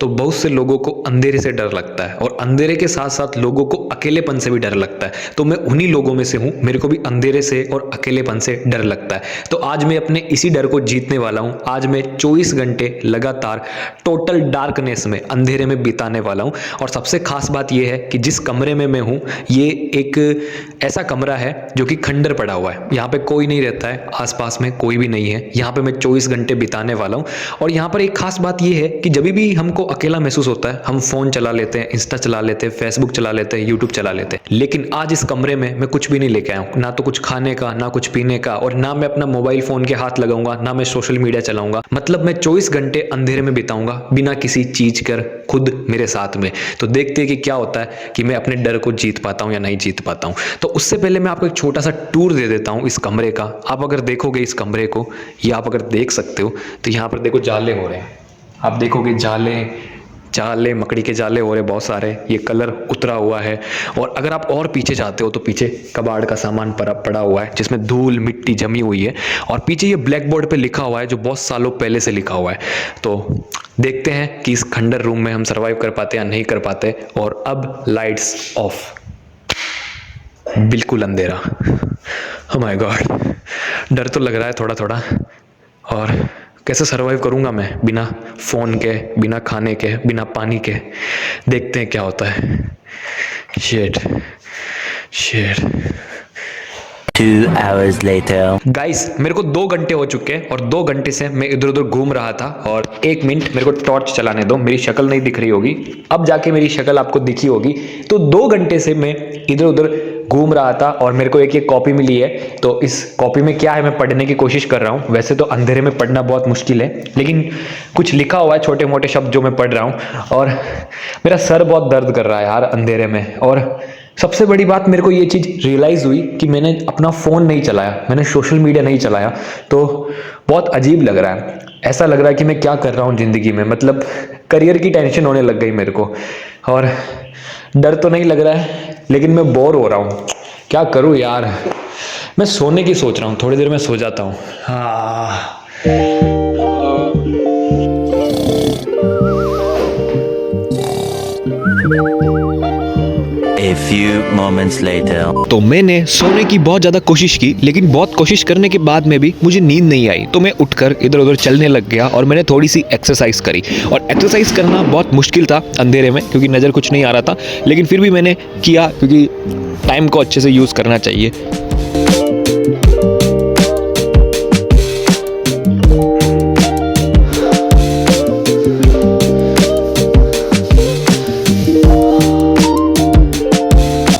तो बहुत से लोगों को अंधेरे से डर लगता है और अंधेरे के साथ साथ लोगों को अकेलेपन से भी डर लगता है। तो मैं उन्हीं लोगों में से हूँ, मेरे को भी अंधेरे से और अकेलेपन से डर लगता है। तो आज मैं अपने इसी डर को जीतने वाला हूँ। आज मैं 24 घंटे लगातार टोटल डार्कनेस में, अंधेरे में बिताने वाला हूँ। और सबसे खास बात यह है कि जिस कमरे में मैं हूँ ये एक ऐसा कमरा है जो कि खंडर पड़ा हुआ है। यहाँ पे कोई नहीं रहता है, आसपास में कोई भी नहीं है। यहाँ पे मैं 24 घंटे बिताने वाला हूँ। और यहाँ पर एक खास बात यह है कि जब भी हमको अकेला महसूस होता है, हम फ़ोन चला लेते हैं, इंस्टा चला लेते हैं, फेसबुक चला लेते हैं, यूट्यूब चला लेते हैं। लेकिन आज इस कमरे में मैं कुछ भी नहीं लेके आया हूँ, ना तो कुछ खाने का, ना कुछ पीने का, और ना मैं अपना मोबाइल फ़ोन के हाथ लगाऊंगा, ना मैं सोशल मीडिया चलाऊंगा। मतलब मैं 24 घंटे अंधेरे में बिताऊंगा बिना किसी चीज़ कर, खुद मेरे साथ में। तो देखते हैं कि क्या होता है कि मैं अपने डर को जीत पाता हूँ या नहीं जीत पाता हूँ। तो उससे पहले मैं आपको एक छोटा सा टूर दे देता हूँ इस कमरे का। आप अगर देखोगे इस कमरे को, ये आप अगर देख सकते हो, तो यहाँ पर देखो जाले हो रहे हैं। आप देखोगे जाले जाले मकड़ी के जाले हो रहे बहुत सारे, ये कलर उतरा हुआ है। और अगर आप और पीछे जाते हो तो पीछे कबाड़ का सामान पड़ा हुआ है जिसमें धूल मिट्टी जमी हुई है। और पीछे ये ब्लैक बोर्ड पे लिखा हुआ है जो बहुत सालों पहले से लिखा हुआ है। तो देखते हैं कि इस खंडर रूम में हम सर्वाइव कर पाते या नहीं कर पाते। और अब लाइट्स ऑफ, बिल्कुल अंधेरा। ओह माय गॉड, डर तो लग रहा है थोड़ा थोड़ा। और कैसे सर्वाइव करूंगा मैं बिना फ़ोन के, बिना खाने के, बिना पानी के। देखते हैं क्या होता है। Shit shit. 2 hours later. Guys, मेरे को 2 घंटे हो चुके हैं और 2 घंटे से मैं इधर उधर घूम रहा था। और 1 मिनट मेरे को टॉर्च चलाने दो, मेरी शक्ल नहीं दिख रही होगी। अब जाके मेरी शक्ल आपको दिखी होगी। तो 2 घंटे से मैं इधर उधर घूम रहा था और मेरे को एक ये कॉपी मिली है। तो इस कॉपी में क्या है मैं पढ़ने की कोशिश कर रहा हूँ। वैसे तो अंधेरे में पढ़ना बहुत मुश्किल है, लेकिन कुछ लिखा हुआ है, छोटे मोटे शब्द जो मैं पढ़ रहा हूँ। और मेरा सर बहुत दर्द कर रहा है यार अंधेरे में। और सबसे बड़ी बात, मेरे को ये चीज़ रियलाइज़ हुई कि मैंने अपना फ़ोन नहीं चलाया, मैंने सोशल मीडिया नहीं चलाया। तो बहुत अजीब लग रहा है। ऐसा लग रहा है कि मैं क्या कर रहा हूँ ज़िंदगी में। मतलब करियर की टेंशन होने लग गई मेरे को। और डर तो नहीं लग रहा है, लेकिन मैं बोर हो रहा हूँ। क्या करूँ यार। मैं सोने की सोच रहा हूँ, थोड़ी देर में सो जाता हूँ। हाँ। A few moments later. तो मैंने सोने की बहुत ज़्यादा कोशिश की, लेकिन बहुत कोशिश करने के बाद में भी मुझे नींद नहीं आई। तो मैं उठकर इधर उधर चलने लग गया और मैंने थोड़ी सी एक्सरसाइज करी। और एक्सरसाइज करना बहुत मुश्किल था अंधेरे में, क्योंकि नज़र कुछ नहीं आ रहा था। लेकिन फिर भी मैंने किया, क्योंकि टाइम को अच्छे से यूज़ करना चाहिए।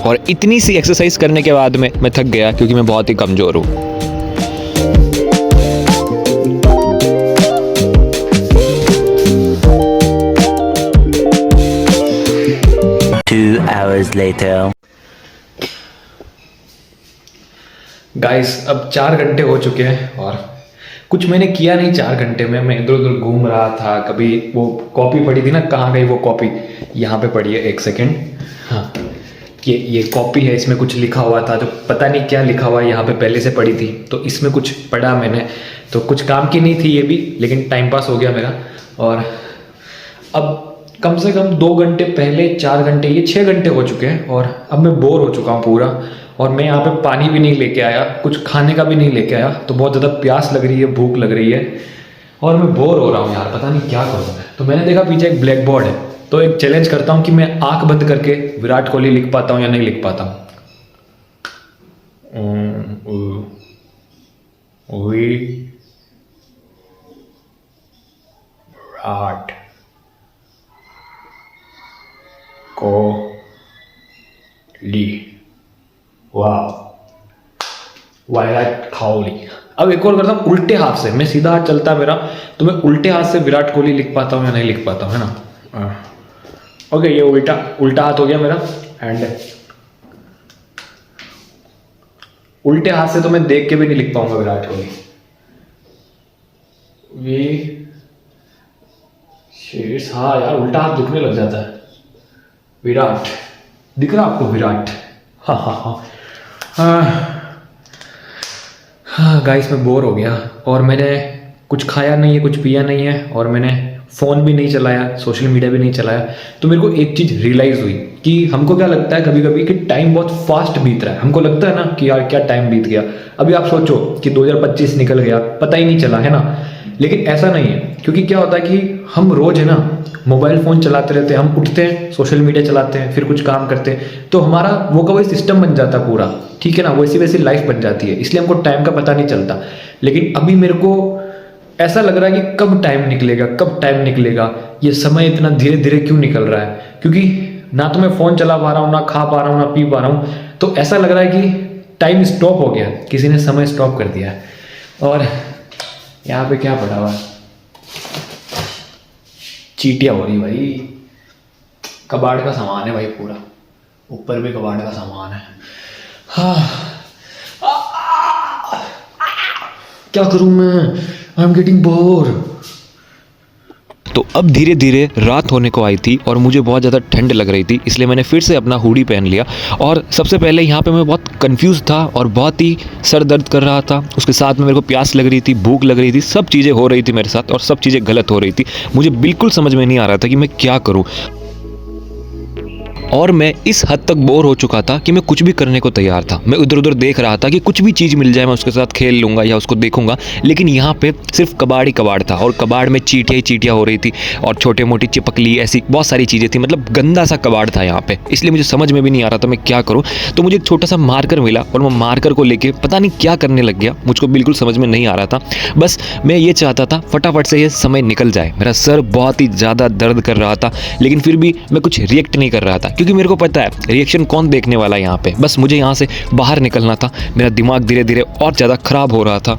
और इतनी सी एक्सरसाइज करने के बाद में मैं थक गया, क्योंकि मैं बहुत ही कमज़ोर हूँ। Two hours later. गाइस, अब 4 घंटे हो चुके हैं और कुछ मैंने किया नहीं 4 घंटे में। मैं इधर उधर घूम रहा था। कभी वो कॉपी पड़ी थी ना, कहाँ गई वो कॉपी? यहाँ पे पड़ी है, एक सेकेंड। हाँ, ये कॉपी है, इसमें कुछ लिखा हुआ था जो पता नहीं क्या लिखा हुआ है, यहाँ पे पहले से पड़ी थी। तो इसमें कुछ पढ़ा मैंने, तो कुछ काम की नहीं थी ये भी, लेकिन टाइम पास हो गया मेरा। और अब कम से कम 2 घंटे पहले 4 घंटे, ये 6 घंटे हो चुके हैं और अब मैं बोर हो चुका हूँ पूरा। और मैं यहाँ पे पानी भी नहीं लेके आया, कुछ खाने का भी नहीं लेके आया। तो बहुत ज़्यादा प्यास लग रही है, भूख लग रही है और मैं बोर हो रहा हूँ यार, पता नहीं क्या करूँ मैं। तो मैंने देखा पीछे एक ब्लैक बोर्ड है, तो एक चैलेंज करता हूँ कि मैं आंख बंद करके विराट कोहली लिख पाता हूँ या नहीं लिख पाता हूँ। विराट कोहली, वाह, विराट कोहली। अब एक और करता हूँ उल्टे हाथ से। मैं सीधा हाथ चलता है मेरा, तो मैं उल्टे हाथ से विराट कोहली लिख पाता हूँ या नहीं लिख पाता हूँ, है ना? ओके, ये उल्टा हाथ हो गया मेरा। एंड उल्टे हाथ से तो मैं देख के भी नहीं लिख पाऊंगा विराट कोहली। हाँ यार, उल्टा हाथ दुखने लग जाता है। विराट दिख रहा आपको? विराट, हाँ हाँ हाँ। हाँ गाइस, मैं बोर हो गया और मैंने कुछ खाया नहीं है, कुछ पिया नहीं है और मैंने फ़ोन भी नहीं चलाया, सोशल मीडिया भी नहीं चलाया, तो मेरे को एक चीज़ रियलाइज़ हुई कि हमको क्या लगता है कभी कभी कि टाइम बहुत फास्ट बीत रहा है। हमको लगता है ना कि यार क्या टाइम बीत गया। अभी आप सोचो कि 2025 निकल गया, पता ही नहीं चला, है ना। लेकिन ऐसा नहीं है, क्योंकि क्या होता है कि हम रोज़ है ना मोबाइल फ़ोन चलाते रहते हैं, हम उठते हैं, सोशल मीडिया चलाते हैं, फिर कुछ काम करते हैं, तो हमारा वो का वही सिस्टम बन जाता है पूरा, ठीक है ना, वैसी वैसी लाइफ बन जाती है, इसलिए हमको टाइम का पता नहीं चलता। लेकिन अभी मेरे को ऐसा लग रहा है कि कब टाइम निकलेगा, कब टाइम निकलेगा, ये समय इतना धीरे धीरे क्यों निकल रहा है। क्योंकि ना तो मैं फ़ोन चला पा रहा हूँ, ना खा पा रहा हूँ, ना पी पा रहा हूँ, तो ऐसा लग रहा है कि टाइम स्टॉप हो गया, किसी ने समय स्टॉप कर दिया है। और यहाँ पे क्या पड़ा हुआ है, चींटियाँ हो रही भाई, कबाड़ का सामान है भाई पूरा, ऊपर भी कबाड़ का सामान है। हाँ, क्या करूं मैं, आई एम गेटिंग बोर। तो अब धीरे धीरे रात होने को आई थी और मुझे बहुत ज़्यादा ठंड लग रही थी, इसलिए मैंने फिर से अपना हुडी पहन लिया। और सबसे पहले यहाँ पे मैं बहुत कंफ्यूज था और बहुत ही सर दर्द कर रहा था, उसके साथ में मेरे को प्यास लग रही थी, भूख लग रही थी, सब चीज़ें हो रही थी मेरे साथ और सब चीज़ें गलत हो रही थी। मुझे बिल्कुल समझ में नहीं आ रहा था कि मैं क्या करूँ। और मैं इस हद तक बोर हो चुका था कि मैं कुछ भी करने को तैयार था। मैं इधर उधर देख रहा था कि कुछ भी चीज़ मिल जाए मैं उसके साथ खेल लूँगा या उसको देखूंगा, लेकिन यहाँ पे सिर्फ कबाड़ ही कबाड़ था और कबाड़ में चींटियाँ ही चींटियाँ हो रही थी और छोटे मोटी चिपकली ऐसी बहुत सारी चीज़ें थी, मतलब गंदा सा कबाड़ था यहाँ पे। इसलिए मुझे समझ में भी नहीं आ रहा था मैं क्या करूँ। तो मुझे एक छोटा सा मार्कर मिला और मैं मार्कर को लेके पता नहीं क्या करने लग गया, मुझको बिल्कुल समझ में नहीं आ रहा था। बस मैं ये चाहता था फटाफट से ये समय निकल जाए। मेरा सर बहुत ही ज़्यादा दर्द कर रहा था, लेकिन फिर भी मैं कुछ रिएक्ट नहीं कर रहा था, क्योंकि मेरे को पता है रिएक्शन कौन देखने वाला है यहाँ पे। बस मुझे यहाँ से बाहर निकलना था। मेरा दिमाग धीरे धीरे और ज़्यादा खराब हो रहा था।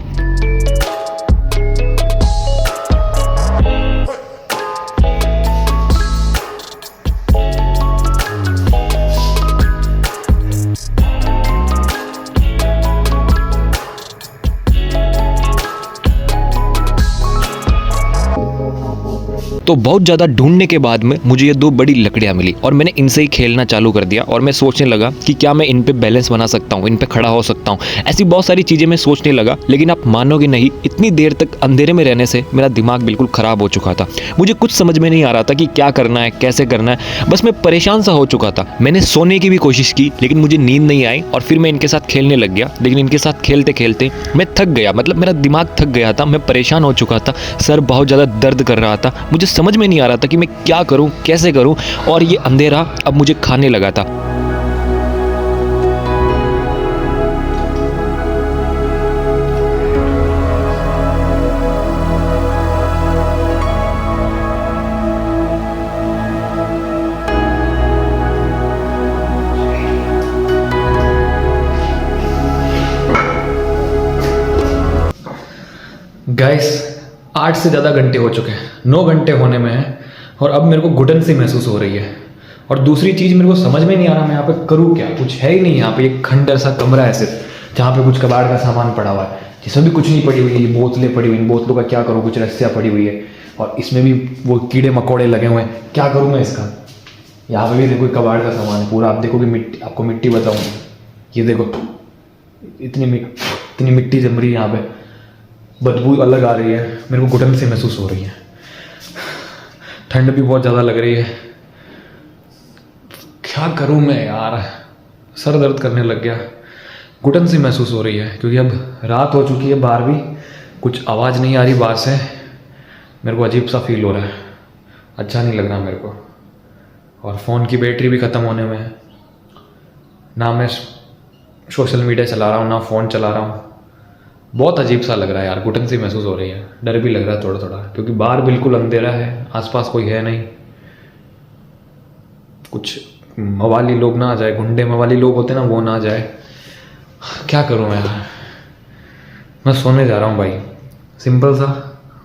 तो बहुत ज़्यादा ढूंढने के बाद में मुझे ये दो बड़ी लकड़ियाँ मिली और मैंने इनसे ही खेलना चालू कर दिया। और मैं सोचने लगा कि क्या मैं इन पे बैलेंस बना सकता हूँ, इन पे खड़ा हो सकता हूँ, ऐसी बहुत सारी चीज़ें मैं सोचने लगा। लेकिन आप मानोगे नहीं, इतनी देर तक अंधेरे में रहने से मेरा दिमाग बिल्कुल ख़राब हो चुका था। मुझे कुछ समझ में नहीं आ रहा था कि क्या करना है, कैसे करना है। बस मैं परेशान सा हो चुका था। मैंने सोने की भी कोशिश की, लेकिन मुझे नींद नहीं आई और फिर मैं इनके साथ खेलने लग गया। लेकिन इनके साथ खेलते खेलते मैं थक गया, मतलब मेरा दिमाग थक गया था, मैं परेशान हो चुका था, सर बहुत ज़्यादा दर्द कर रहा था। मुझे समझ में नहीं आ रहा था कि मैं क्या करूं, कैसे करूं, और ये अंधेरा अब मुझे खाने लगा था। गाइस 8 से ज़्यादा घंटे हो चुके हैं, 9 घंटे होने में है और अब मेरे को घुटन सी महसूस हो रही है। और दूसरी चीज़ मेरे को समझ में नहीं आ रहा मैं यहाँ पे करूँ क्या, कुछ है ही नहीं यहाँ पे। एक खंडर सा कमरा है सिर्फ, जहाँ पे कुछ कबाड़ का सामान पड़ा हुआ है, जिसमें भी कुछ नहीं पड़ी हुई है। ये बोतलें पड़ी हुई, इन बोतलों का क्या करूँ, कुछ रस्सियाँ पड़ी हुई है और इसमें भी वो कीड़े मकोड़े लगे हुए हैं, क्या करूँ मैं इसका। यहाँ पे भी देखो कबाड़ का सामान है पूरा। आप देखो कि मिट्टी, आपको मिट्टी बताऊँ, ये देखो इतनी मिट्टी जम रही है यहाँ पे, बदबू अलग आ रही है, मेरे को घुटन सी महसूस हो रही है, ठंड भी बहुत ज़्यादा लग रही है। क्या करूं मैं यार, सर दर्द करने लग गया, घुटन सी महसूस हो रही है, क्योंकि अब रात हो चुकी है, बाहर भी कुछ आवाज़ नहीं आ रही बाहर से। मेरे को अजीब सा फील हो रहा है, अच्छा नहीं लग रहा मेरे को। और फ़ोन की बैटरी भी ख़त्म होने में है, ना मैं सोशल मीडिया चला रहा हूँ ना फ़ोन चला रहा हूँ। बहुत अजीब सा लग रहा है यार, घुटन सी महसूस हो रही है, डर भी लग रहा है थोड़ा थोड़ा, क्योंकि बाहर बिल्कुल अंधेरा है, आसपास कोई है नहीं, कुछ मवाली लोग ना आ जाए, गुंडे मवाली लोग होते ना, वो ना आ जाए। क्या करूं मैं यार, मैं सोने जा रहा हूँ भाई, सिंपल सा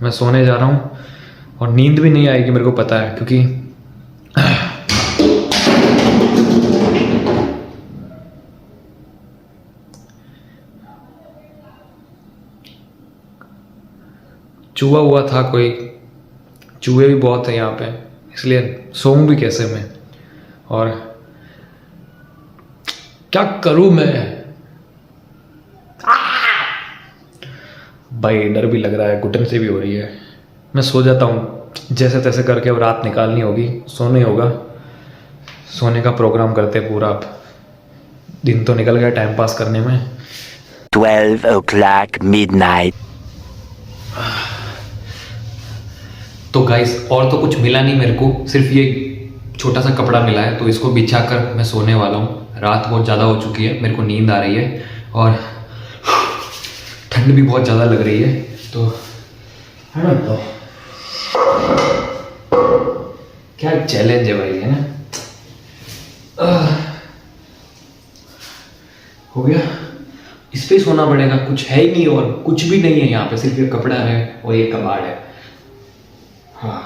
मैं सोने जा रहा हूँ। और नींद भी नहीं आएगी मेरे को पता है, क्योंकि चूहा हुआ था कोई, चूहे भी बहुत है यहाँ पे, इसलिए सोऊं भी कैसे मैं। और क्या करूं मैं भाई, डर भी लग रहा है, घुटन से भी हो रही है। मैं सो जाता हूँ, जैसे तैसे करके अब रात निकालनी होगी, सोने होगा, सोने का प्रोग्राम करते पूरा। अब दिन तो निकल गया टाइम पास करने में। 12 o'clock midnight. तो गाइस और तो कुछ मिला नहीं मेरे को, सिर्फ ये छोटा सा कपड़ा मिला है, तो इसको बिछा कर मैं सोने वाला हूँ। रात बहुत ज़्यादा हो चुकी है, मेरे को नींद आ रही है और ठंड भी बहुत ज़्यादा लग रही है। तो क्या चैलेंज है भाई, है ना। हो गया, इस पे सोना पड़ेगा, कुछ है ही नहीं और कुछ भी नहीं है यहाँ पे, सिर्फ ये कपड़ा है और ये कबाड़ है। हाँ,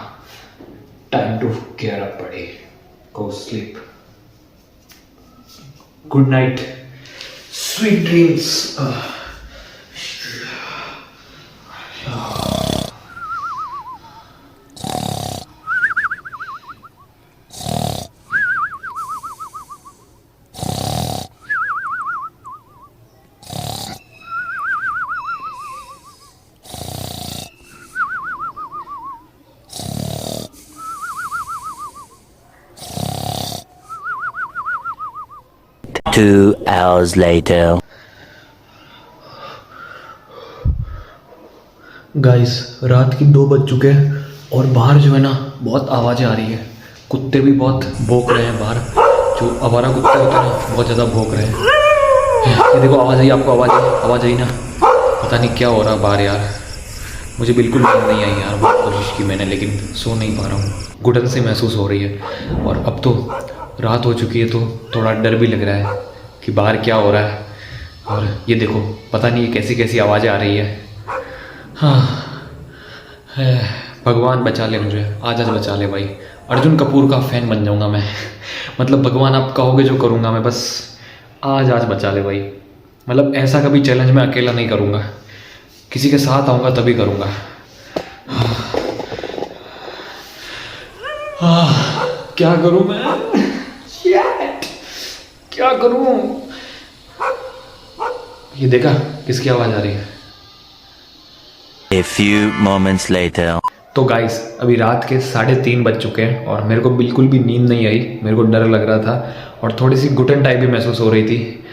टाइम टू केयर अप बड़ी, go sleep, good night, sweet dreams. Two hours later. Guys रात की 2 बज चुके हैं और बाहर जो है ना बहुत आवाज़ें आ रही है। कुत्ते भी बहुत भौंक रहे हैं बाहर, जो आवारा कुत्ते होते हैं ना बहुत ज़्यादा भौंक रहे हैं। ये देखो आवाज़ आई, आपको आवाज़ आई ना, पता नहीं क्या हो रहा बाहर यार। मुझे बिल्कुल नींद नहीं आई यार, बहुत कोशिश की मैंने लेकिन सो नहीं पा रहा हूँ, घुटन से महसूस हो रही है। और अब तो रात हो चुकी है तो थोड़ा डर भी लग रहा है कि बाहर क्या हो रहा है। और ये देखो पता नहीं कैसी कैसी आवाज़ें आ रही है। हाँ भगवान बचा ले मुझे, आज बचा ले भाई। अर्जुन कपूर का फ़ैन बन जाऊंगा मैं। मतलब भगवान आप कहोगे जो करूँगा मैं, बस आज बचा ले भाई। मतलब ऐसा कभी चैलेंज मैं अकेला नहीं करूँगा, किसी के साथ आऊँगा तभी करूँगा। क्या करूँ मैं, क्या करूँ। ये देखा किसकी आवाज़ आ रही है। A few moments later. तो गाइस अभी रात के 3:30 बज चुके हैं और मेरे को बिल्कुल भी नींद नहीं आई, मेरे को डर लग रहा था और थोड़ी सी घुटन टाइप भी महसूस हो रही थी।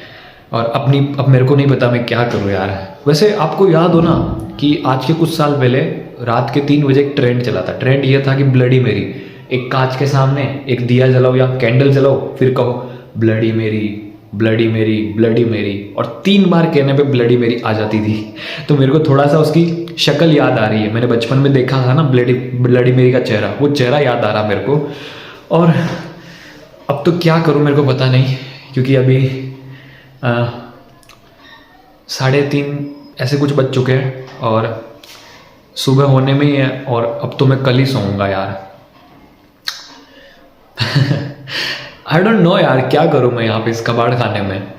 और अब मेरे को नहीं पता मैं क्या करूँ यार। वैसे आपको याद हो ना कि आज के कुछ साल पहले रात के 3 बजे एक ट्रेंड चला था। ट्रेंड ये था कि ब्लडी मेरी, एक कांच के सामने एक दिया जलाओ या कैंडल जलाओ, फिर कहो ब्लडी मेरी, ब्लडी मेरी, ब्लडी मेरी, और 3 बार कहने पे ब्लडी मेरी आ जाती थी। तो मेरे को थोड़ा सा उसकी शक्ल याद आ रही है, मैंने बचपन में देखा था ना ब्लडी मेरी का चेहरा, वो चेहरा याद आ रहा मेरे को। और अब तो क्या करूं मेरे को पता नहीं, क्योंकि अभी 3:30 ऐसे कुछ बज चुके हैं और सुबह होने में ही है। और अब तो मैं कल ही सोऊंगा यार। आई डोंट नो यार क्या करूं मैं यहाँ पे इस कबाड़ खाने में।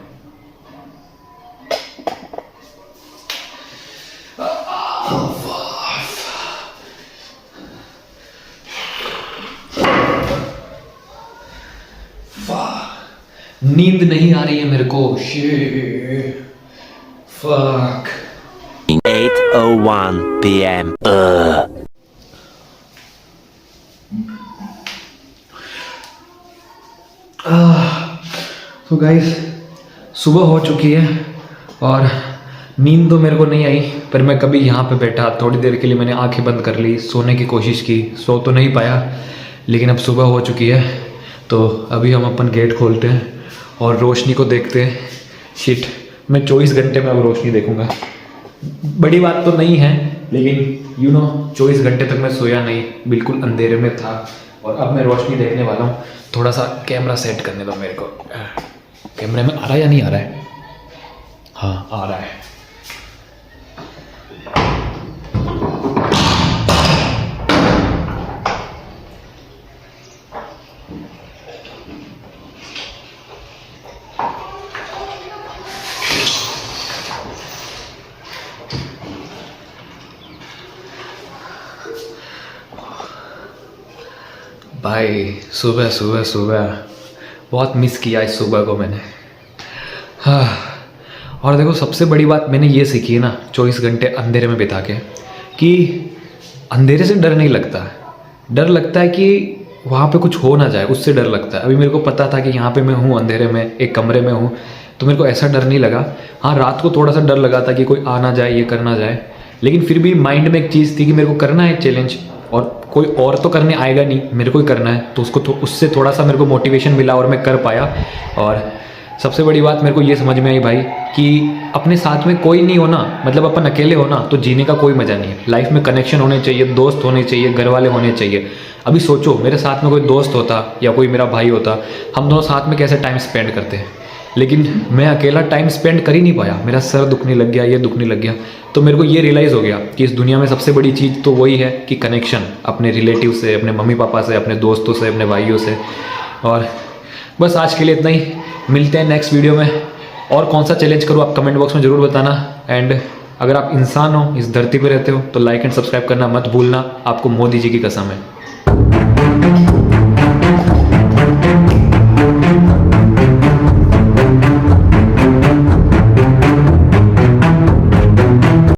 नींद नहीं आ रही है मेरे को। फक। 8:01 p.m. तो गाइस सुबह हो चुकी है और नींद तो मेरे को नहीं आई, पर मैं कभी यहाँ पे बैठा थोड़ी देर के लिए, मैंने आंखें बंद कर ली, सोने की कोशिश की, सो तो नहीं पाया। लेकिन अब सुबह हो चुकी है तो अभी हम अपन गेट खोलते हैं और रोशनी को देखते हैं। शिट, मैं 24 घंटे में अब रोशनी देखूंगा। बड़ी बात तो नहीं है लेकिन 24 घंटे तक मैं सोया नहीं, बिल्कुल अंधेरे में था और अब मैं रोशनी देखने वाला हूँ। थोड़ा सा कैमरा सेट करने दो मेरे को। कैमरे में आ रहा है या नहीं आ रहा है? हाँ आ रहा है। भाई सुबह सुबह सुबह बहुत मिस किया इस सुबह को मैंने। हाँ, और देखो सबसे बड़ी बात मैंने ये सीखी है ना 24 घंटे अंधेरे में बिता के, कि अंधेरे से डर नहीं लगता। डर लगता है कि वहाँ पे कुछ हो ना जाए, उससे डर लगता है। अभी मेरे को पता था कि यहाँ पे मैं हूँ अंधेरे में, एक कमरे में हूँ, तो मेरे को ऐसा डर नहीं लगा। हाँ, रात को थोड़ा सा डर लगा था कि कोई आ ना जाए, ये कर ना जाए, लेकिन फिर भी माइंड में एक चीज़ थी कि मेरे को करना है चैलेंज, और कोई और तो करने आएगा नहीं, मेरे को ही करना है। तो उसको उससे थोड़ा सा मेरे को मोटिवेशन मिला और मैं कर पाया। और सबसे बड़ी बात मेरे को ये समझ में आई भाई कि अपने साथ में कोई नहीं होना, मतलब अपन अकेले होना, तो जीने का कोई मज़ा नहीं है। लाइफ में कनेक्शन होने चाहिए, दोस्त होने चाहिए, घर वाले होने चाहिए। अभी सोचो मेरे साथ में कोई दोस्त होता या कोई मेरा भाई होता, हम दोनों साथ में कैसे टाइम स्पेंड करते हैं। लेकिन मैं अकेला टाइम स्पेंड कर ही नहीं पाया, मेरा सर दुखने लग गया, ये दुखने लग गया। तो मेरे को ये रियलाइज़ हो गया कि इस दुनिया में सबसे बड़ी चीज़ तो वही है कि कनेक्शन, अपने रिलेटिव से, अपने मम्मी पापा से, अपने दोस्तों से, अपने भाइयों से। और बस आज के लिए इतना ही, मिलते हैं नेक्स्ट वीडियो में। और कौन सा चैलेंज करूँ आप कमेंट बॉक्स में ज़रूर बताना। एंड अगर आप इंसान हो, इस धरती पर रहते हो, तो लाइक एंड सब्सक्राइब करना मत भूलना, आपको मोदी जी की कसम है।